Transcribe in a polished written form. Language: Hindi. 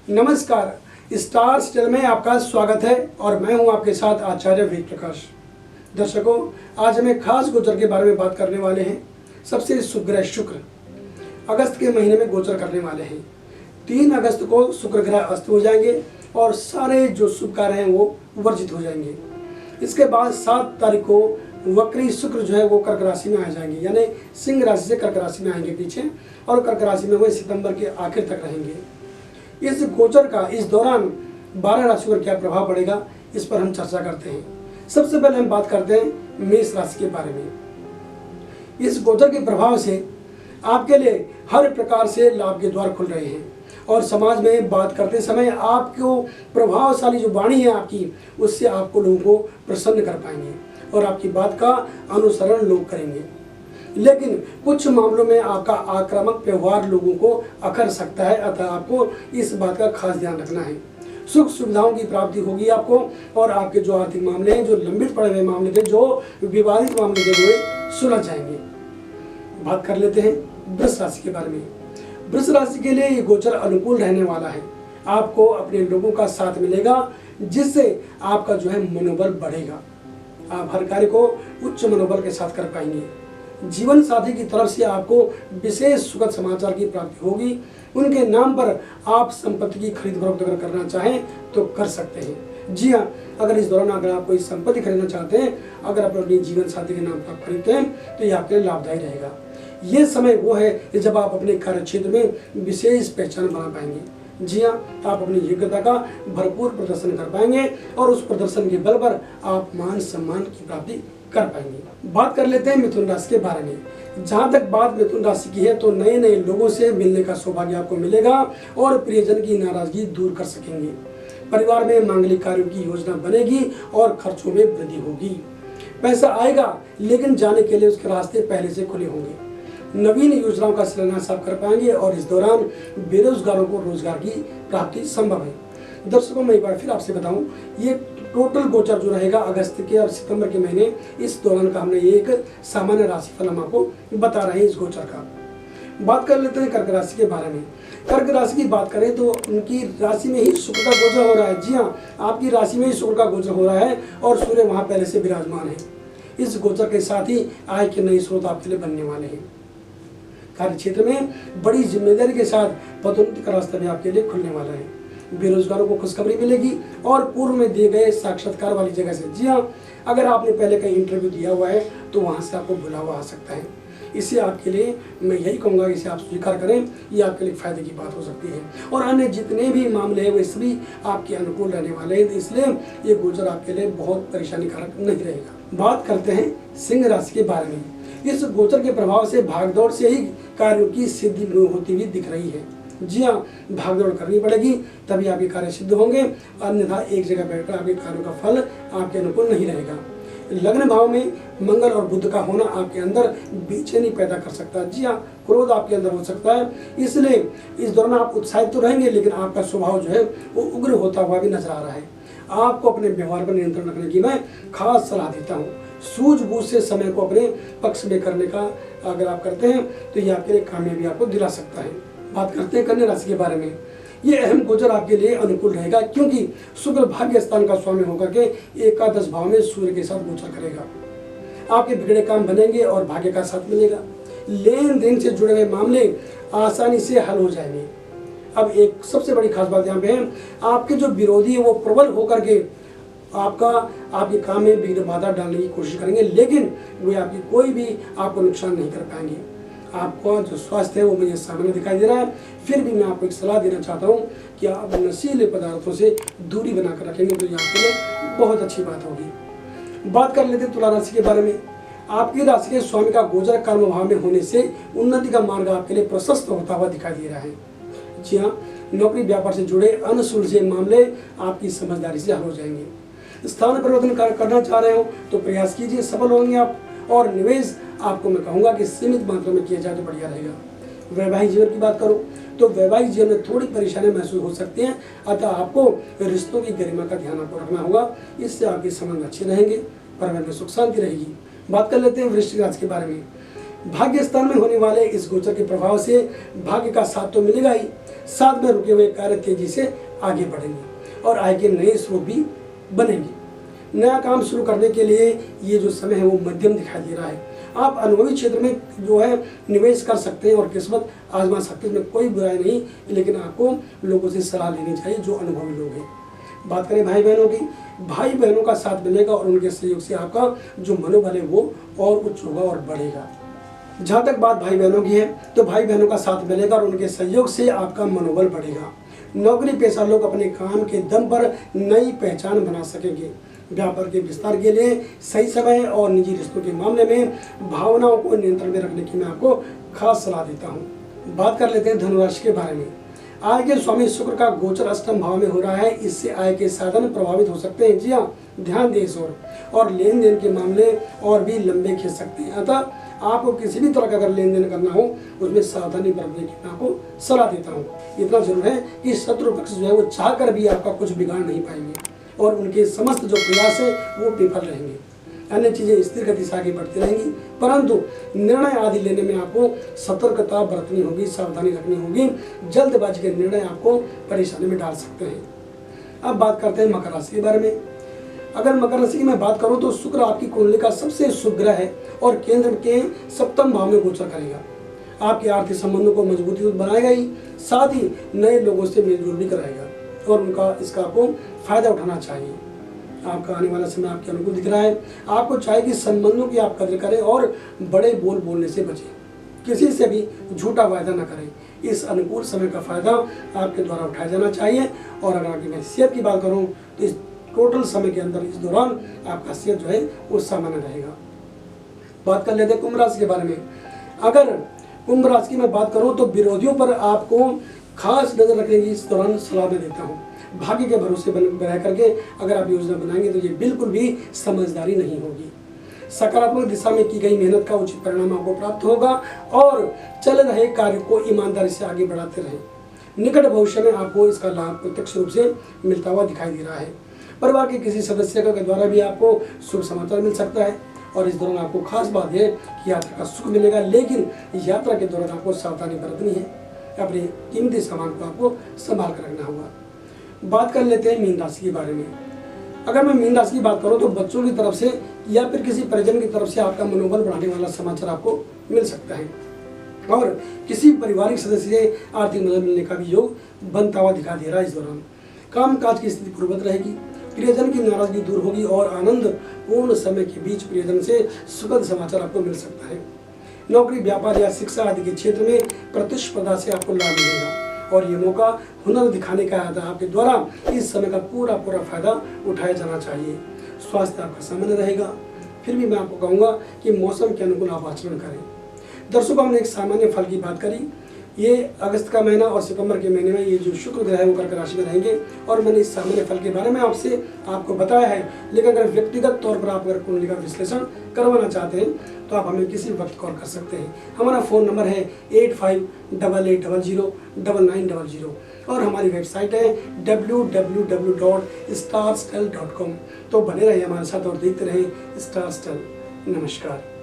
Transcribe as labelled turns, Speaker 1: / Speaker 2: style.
Speaker 1: नमस्कार, स्टार्स चैनल में आपका स्वागत है और मैं हूं आपके साथ आचार्य वेद प्रकाश। दर्शकों, आज हमें खास गोचर के बारे में बात करने वाले हैं। सबसे शुभ ग्रह शुक्र अगस्त के महीने में गोचर करने वाले हैं। 3 अगस्त को शुक्र ग्रह अस्त हो जाएंगे और सारे जो शुभ कार्य हैं वो वर्जित हो जाएंगे। इसके बाद 7 तारीख को वक्री शुक्र जो है वो कर्क राशि में आ जाएंगे, यानी सिंह राशि से कर्क राशि में आएंगे पीछे, और कर्क राशि में वो सितंबर के आखिर तक रहेंगे। इस गोचर का इस दौरान 12 राशियों पर क्या प्रभाव पड़ेगा, इस पर हम चर्चा करते हैं। सबसे पहले हम बात करते हैं मेष राशि के बारे में। इस गोचर के प्रभाव से आपके लिए हर प्रकार से लाभ के द्वार खुल रहे हैं और समाज में बात करते समय आपको प्रभावशाली जो वाणी है आपकी, उससे आपको लोगों को प्रसन्न कर पाएंगे और आपकी बात का अनुसरण लोग करेंगे। लेकिन कुछ मामलों में आपका आक्रामक व्यवहार लोगों को अखर सकता है, अतः आपको इस बात का खास ध्यान रखना है। सुख सुविधाओं की प्राप्ति होगी आपको और आपके जो आर्थिक मामले हैं, जो लंबित पड़े हुए मामले थे, जो विवादित मामले थे, वो सुलझ जाएंगे। बात कर लेते हैं वृष राशि के बारे में। वृष राशि के लिए ये गोचर अनुकूल रहने वाला है। आपको अपने लोगों का साथ मिलेगा, जिससे आपका जो है मनोबल बढ़ेगा। आप हर कार्य को उच्च मनोबल के साथ कर पाएंगे। जीवन साथी की तरफ से आपको विशेष सुखद समाचार की प्राप्ति होगी। उनके नाम पर आप संपत्ति की खरीद फरोख्त अगर करना चाहें तो कर सकते हैं। जी हाँ, अगर इस दौरान अगर आप कोई संपत्ति खरीदना चाहते हैं, अगर आप अपने जीवन साथी के नाम पर खरीदते हैं तो यह आपके लिए लाभदायी रहेगा। ये समय वो है कि जब आप अपने कार्य क्षेत्र में विशेष पहचान बना पाएंगे। जी हाँ, आप अपनी योग्यता का भरपूर प्रदर्शन कर पाएंगे और उस प्रदर्शन के बल पर आप मान सम्मान की प्राप्ति कर पाएंगे। बात कर लेते हैं मिथुन राशि के बारे में। जहां तक बात मिथुन राशि की है तो नए नए लोगों से मिलने का सौभाग्य आपको मिलेगा और प्रियजन की नाराजगी दूर कर सकेंगे। परिवार में मांगलिक कार्यों की योजना बनेगी और खर्चों में वृद्धि होगी। पैसा आएगा, लेकिन जाने के लिए उसके रास्ते पहले से खुले होंगे। नवीन योजनाओं का शिलान्यास आप कर पाएंगे और इस दौरान बेरोजगारों को रोजगार की प्राप्ति संभव है। दर्शकों, मैं एक बार फिर आपसे बताऊं, ये टोटल गोचर जो रहेगा अगस्त के और सितंबर के महीने, इस दौरान का हमने एक सामान्य राशिफल हम आपको बता रहे हैं इस गोचर का। बात कर लेते हैं कर्क राशि के बारे में। कर्क राशि की बात करें तो उनकी राशि में ही शुक्र का गोचर हो रहा है। जी हाँ, आपकी राशि में ही शुक्र का गोचर हो रहा है और सूर्य वहां पहले से विराजमान है। इस गोचर के साथ ही आय के नए स्रोत आपके लिए बनने वाले हैं। कार्य क्षेत्र में बड़ी जिम्मेदारी के साथ पदोन्नति का रास्ता भी आपके लिए खुलने वाला है। बेरोजगारों को खुशखबरी मिलेगी और पूर्व में दिए गए साक्षात्कार वाली जगह से, जी हाँ, अगर आपने पहले कहीं इंटरव्यू दिया हुआ है तो वहां से आपको बुलावा आ सकता है। इसे आपके लिए मैं यही कहूँगा, इसे आप स्वीकार करें, ये आपके लिए फायदे की बात हो सकती है। और अन्य जितने भी मामले हैं वे सभी आपके अनुकूल रहने वाले हैं, इसलिए ये गोचर आपके लिए बहुत परेशानी कारक नहीं रहेगा। बात करते हैं सिंह राशि के बारे में। इस गोचर के प्रभाव से भागदौड़ से ही कार्यों की सिद्धि होती हुई दिख रही है। जी हाँ, भागदौड़ करनी पड़ेगी तभी आपके कार्य सिद्ध होंगे, अन्यथा एक जगह बैठकर आपके कार्यों का फल आपके अनुकूल नहीं रहेगा। लग्न भाव में मंगल और बुध का होना आपके अंदर बेचैनी पैदा कर सकता है। जी हाँ, क्रोध आपके अंदर हो सकता है, इसलिए इस दौरान आप उत्साहित तो रहेंगे, लेकिन आपका स्वभाव जो है वो उग्र होता हुआ भी नजर आ रहा है। आपको अपने व्यवहार पर नियंत्रण रखने की मैं खास सलाह देता हूँ। सूझबूझ से समय को अपने पक्ष में करने का अगर आप करते हैं तो ये आपके लिए कामयाबी आपको दिला सकता है। बात करते हैं कन्या राशि के बारे में। ये अहम गोचर आपके लिए अनुकूल रहेगा, क्योंकि शुक्र भाग्य स्थान का स्वामी होकर के एकादश भाव में सूर्य के साथ गोचर करेगा। आपके बिगड़े काम बनेंगे और भाग्य का साथ मिलेगा। लेन देन से जुड़े हुए मामले आसानी से हल हो जाएंगे। अब एक सबसे बड़ी खास बात यहाँ पे है, आपके जो विरोधी है वो प्रबल होकर के आपके काम में विघ्न बाधा डालने की कोशिश करेंगे, लेकिन वे आपकी कोई भी आपको नुकसान नहीं कर पाएंगे। आपका जो स्वास्थ्य है वो मुझे सामान्य दिखाई दे रहा है, फिर भी मैं आपको एक सलाह देना चाहता हूँ कि आप नशीले पदार्थों से दूरी बनाकर रखेंगे तो ये आपके लिए बहुत अच्छी बात होगी। बात कर लेते हैं तुला राशि के बारे में। आपकी राशि के स्वामी का गोचर कर्म भाव में होने से उन्नति का मार्ग आपके लिए प्रशस्त होता हुआ दिखाई दे रहा है। जी हाँ, नौकरी व्यापार से जुड़े अनसुलझे मामले आपकी समझदारी से हल हो जाएंगे। स्थान परिवर्तन करना चाह रहे हो तो प्रयास कीजिए, सफल होंगे आप। और निवेश आपको मैं कहूँगा कि सीमित मात्रा में किया जाए तो बढ़िया रहेगा। वैवाहिक जीवन की बात करूँ तो वैवाहिक जीवन में थोड़ी परेशानी महसूस हो सकती है, अतः आपको रिश्तों की गरिमा का ध्यान आपको रखना होगा। इससे आपके संबंध अच्छे रहेंगे, परिवार में सुख शांति रहेगी। बात कर लेते हैं वृश्चिक राशि के बारे में। भाग्य स्थान में होने वाले इस गोचर के प्रभाव से भाग्य का साथ तो मिलेगा ही, साथ में रुके हुए कार्य तेजी से आगे बढ़ेंगे और आय के नए स्रोत भी बनेंगे। नया काम शुरू करने के लिए ये जो समय है वो मध्यम दिखाई दे रहा है। आप अनुभवी क्षेत्र में जो है निवेश कर सकते हैं और किस्मत आजमा सकते हैं, इसमें कोई बुराई नहीं, लेकिन आपको लोगों से सलाह लेनी चाहिए जो अनुभवी लोग हैं। बात करें भाई बहनों की, भाई बहनों का साथ मिलेगा और उनके सहयोग से आपका जो मनोबल है वो और उच्च होगा और बढ़ेगा। जहाँ तक बात भाई बहनों की है तो भाई बहनों का साथ मिलेगा और उनके सहयोग से आपका मनोबल बढ़ेगा। नौकरी पेशा लोग अपने काम के दम पर नई पहचान बना सकेंगे। व्यापार के विस्तार के लिए सही समय और निजी रिश्तों के मामले में भावनाओं को नियंत्रण में रखने की मैं आपको खास सलाह देता हूँ। बात कर लेते हैं धनुराशि के बारे में। आय के स्वामी शुक्र का गोचर अष्टम भाव में हो रहा है, इससे आय के साधन प्रभावित हो सकते हैं। जी हाँ, ध्यान दें इस और लेन देन के मामले और भी लंबे खींच सकते हैं। अतः आपको किसी भी तरह का अगर लेन देन करना हो उसमें सावधानी बरतने की मैं आपको सलाह देता हूँ। इतना जरूर है कि शत्रु पक्ष जो है वो चाह कर भी आपका कुछ बिगाड़ नहीं पाएंगे और उनके समस्त जो प्रयास है वो विफल रहेंगे। अन्य चीजें स्थिर गति से आगे बढ़ती रहेंगी, परंतु निर्णय आदि लेने में आपको सतर्कता बरतनी होगी, सावधानी रखनी होगी। जल्दबाजी के निर्णय आपको परेशानी में डाल सकते हैं। अब बात करते हैं मकर राशि के बारे में। अगर मकर राशि की मैं बात करूं तो शुक्र आपकी कुंडली का सबसे शुभ ग्रह है और केंद्र के सप्तम भाव में गोचर करेगा। आपके आर्थिक संबंधों को मजबूती बनाएगा ही, साथ ही नए लोगों से मेलजोल भी कराएगा और उनका इसका आपको फायदा उठाना चाहिए। आपका आने वाला समय आपके अनुकूल दिख रहा है। आपको चाहिए कि संबंधों की आप कदर करें और बड़े बोल बोलने से बचें, किसी से भी झूठा वायदा न करें। इस अनुकूल समय का फायदा आपके द्वारा उठाया जाना चाहिए। और अगर आपकी मैं सेहत की बात करूं तो इस टोटल समय के अंदर इस दौरान आपका सेहत जो है वो सामान्य रहेगा। बात कर लेते हैं कुंभ राशि के बारे में। अगर कुंभ राशि की मैं बात करूं तो विरोधियों पर आपको खास नजर रखने की इस दौरान सलाह मैं देता हूं। भाग्य के भरोसे रह करके अगर आप योजना बनाएंगे तो ये बिल्कुल भी समझदारी नहीं होगी। सकारात्मक दिशा में की गई मेहनत का उचित परिणाम आपको प्राप्त होगा और चल रहे कार्य को ईमानदारी से आगे बढ़ाते रहें। निकट भविष्य में आपको इसका लाभ प्रत्यक्ष रूप से मिलता हुआ दिखाई दे रहा है। परिवार के किसी सदस्य के द्वारा भी आपको शुभ समाचार मिल सकता है और इस दौरान आपको खास बात है कि यात्रा का सुख मिलेगा, लेकिन यात्रा के दौरान आपको सावधानी बरतनी है। अपने कीमती सामान को आपको संभाल कर रखना होगा। बात कर लेते हैं मीन राशि के बारे में। अगर मैं मीन राशि की बात करूं तो बच्चों की तरफ से या फिर किसी परिजन की तरफ से आपका मनोबल बढ़ाने वाला समाचार आपको मिल सकता है और किसी पारिवारिक सदस्य से आर्थिक मदद मिलने का भी योग बनता हुआ दिखाई दे रहा है। इस दौरान काम काज की स्थिति पूर्ववत रहेगी, प्रियजन की नाराजगी दूर होगी और आनंद पूर्ण समय के बीच प्रियजन से सुखद समाचार आपको मिल सकता है। नौकरी, व्यापार या शिक्षा आदि के क्षेत्र में प्रतिस्पर्धा से आपको लाभ मिलेगा और ये मौका हुनर दिखाने का है। आपके द्वारा इस समय का पूरा फायदा उठाया जाना चाहिए। स्वास्थ्य आपका सामान्य रहेगा, फिर भी मैं आपको कहूँगा कि मौसम के अनुकूल आप आचरण करें। दर्शकों, हमने एक सामान्य फल की बात करी। ये अगस्त का महीना और सितंबर के महीने में ये जो शुक्र ग्रह है वो कर्क राशि में रहेंगे और मैंने इस सामान्य फल के बारे में आपको बताया है। लेकिन अगर व्यक्तिगत तौर पर आप अगर कुंडली का विश्लेषण करवाना चाहते हैं तो आप हमें किसी वक्त कॉल कर सकते हैं। हमारा फ़ोन नंबर है 8588009900 और हमारी वेबसाइट है www.starstell.com। तो बने रहिए हमारे साथ और देखते रहें स्टार स्टेल। नमस्कार।